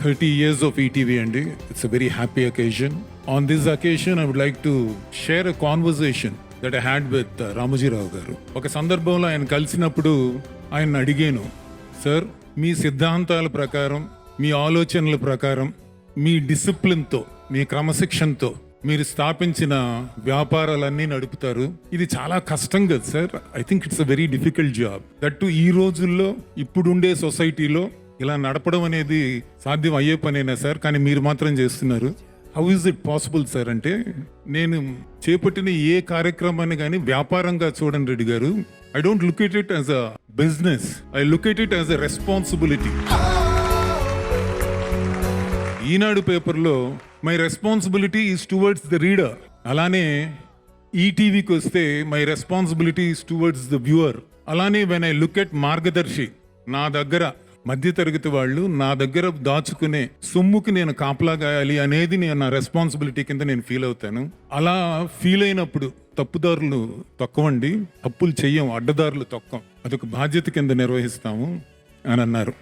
30 years of ETV అండి. It's a very happy occasion. On this occasion, I would like to share a conversation that I had with Ramoji Rao గారు. ఒక సందర్భంలో ఆయన కలిసినప్పుడు ఆయన అడిగాను, సార్ మీ సిద్ధాంతాల ప్రకారం, మీ ఆలోచనల ప్రకారం, మీ డిసిప్లిన్తో, మీ క్రమశిక్షణతో మీరు స్థాపించిన వ్యాపారాలన్నీ నడుపుతారు. ఇది చాలా కష్టం కదా sir. I think it's a very difficult job. That ఈ రోజుల్లో ఇప్పుడుండే సొసైటీలో ఇలా నడపడం అనేది సాధ్యం అయ్యే పనేనా సార్? కానీ మీరు మాత్రం చేస్తున్నారు. How is it possible sir అంటే, నేను చేపట్టిన ఏ కార్యక్రమాన్ని కానీ వ్యాపారంగా చూడండి రెడ్డి గారు. I don't look at it as a business, I look at it as a responsibility. Eenadu పేపర్లో my responsibility is towards the reader, అలానే ఈటీవీకి వస్తే my responsibility is towards the viewer. అలానే when I look at Margadarsi, నా దగ్గర మధ్యతరగతి వాళ్ళు నా దగ్గర దాచుకునే సొమ్ముకి నేను కాపలా గాయాలి అనేది నేను నా రెస్పాన్సిబిలిటీ కింద నేను ఫీల్ అవుతాను. అలా ఫీల్ అయినప్పుడు తప్పుదారులు తొక్కవండి, తప్పులు చెయ్యం, అడ్డదారులు తొక్కం, అదొక బాధ్యత కింద నిర్వహిస్తాము అని అన్నారు.